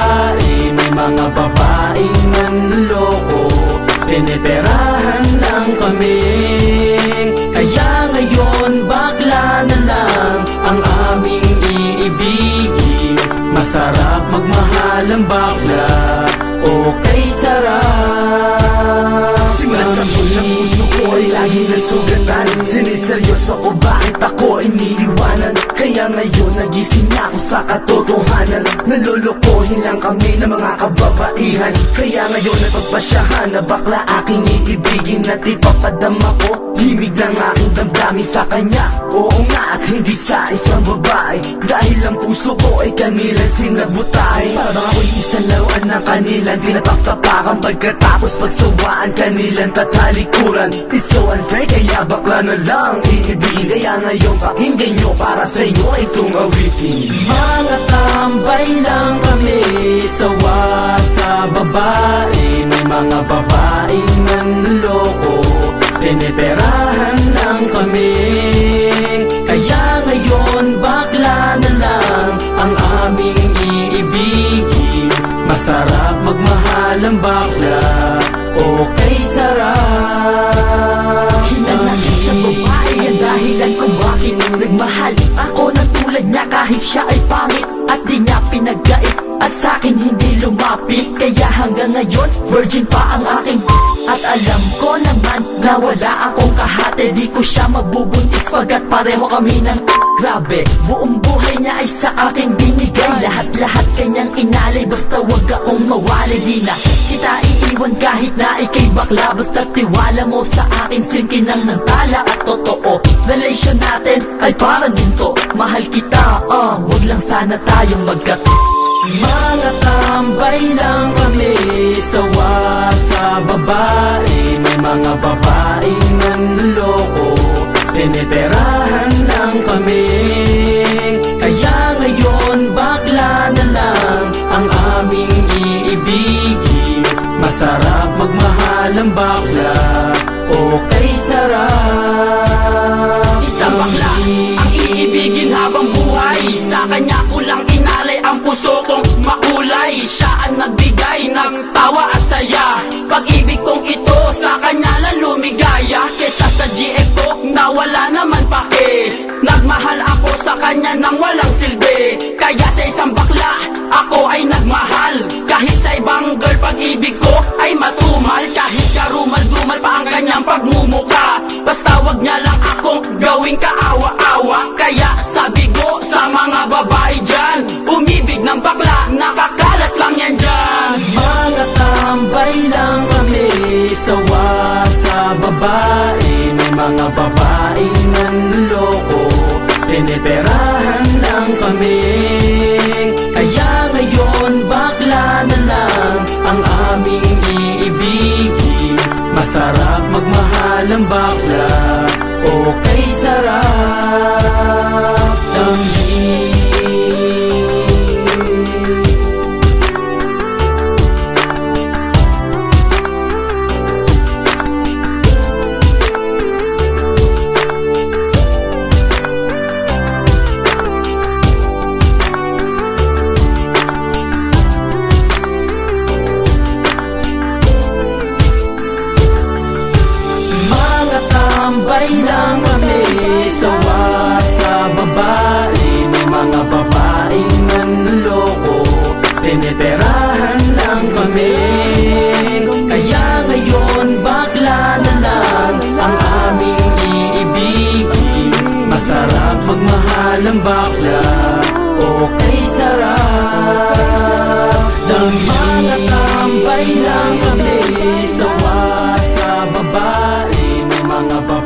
babae, may mga babaeng nanloloko, piniperahan lang kami. Kaya ngayon bakla na lang ang aming iibigin. Masarap magmahal ang bakla, okay sarap. Simula sa ng puso ko ay lagi nasugatan. Siniseryoso ko bakit ako iniiwanan. Kaya ngayon nagising na ako sa katotohanan. Nalolokohin lang kami ng mga kababaihan. Kaya ngayon napagpasyahan na bakla aking iibigin. At ipapadama ko himig ng aking damdamin sa kanya. Oo nga, at hindi sa isang babae, dahil ang puso ko ay kanilang sinabutay. Parang ako'y isang laruan ng kanilang tinapaktapakan. Pagkatapos pagsawaan kanilang tatalikuran. It's so unfair, kaya bakla na lang iibigin. Kaya ngayon pakinggan nyo, para sa inyo itong awitin. Mga tambay lang kami, sawa sa babae, may mga babaeng nanloloko, piniperahan lang kami. Kaya ngayon bakla na lang ang aming iibigin. Masarap magmahal ang bakla, okay sarap. Hinanakit sa babae ang dahilan kung bakit nagmahal ako ng tulad niya kahit siya ay pangit. At di niya pinagkait at sa'kin hindi lumapit. Kaya hanggang ngayon virgin pa ang aking at alam ko naman na wala akong kahate. Di ko siya mabubuntis pagkat pareho kami ng grabe. Buong buhay niya ay sa aking binigay. Lahat-lahat kanyang inalay, basta wag akong mawali. Di na kita iiwan kahit na ikay bakla. Basta tiwala mo sa akin, sinkin ang nantala. At totoo, relation natin ay parang ginto. Mahal kita, wag lang sana tayong magkat. Mga tambay lang kami, sawa sa babae, may mga babaeng nanloloko, piniperahan lang kami. Kaya ngayon bakla na lang ang aming iibigin. Masarap magmahal ang bakla, okay sarap. Isang bakla ang iibigin habang buhay. Sa kanya ko lang inalay ang puso kong makulay. Siya ang nagbigay ng tawa at saya. Pag-ibig kong ito sa kanya lang lumigaya. Kesa sa GF ko na wala naman pake. Nagmahal ako sa kanya nang walang silbi. Kaya sa isang bakla ako ay nagmahal. Kahit sa ibang girl pag-ibig ko ay matumal. Kahit karumal-dumal pa ang kanyang pagmumuka. Basta wag niya lang akong gawing kaawa-awa. Kaya sabi ko sa mga babae dyan, umibig ng bakla, nakakalat lang yan dyan. Mga tambay lang kami, sawa sa babae, may mga babaeng nanloloko, piniperahan lang kami. Kaya ngayon bakla na lang ang aming iibigin. Masarap magmahal ang bakla, okay sarap. Tambay lang kami, sawa sa babae, may mga babaeng nanloloko, piniperahan lang kami. Kaya ngayon bakla na lang ang aming iibigin. Masarap magmahal ang bakla, okay sarap. Mga tambay lang kami, sawa sa babae, may mga babae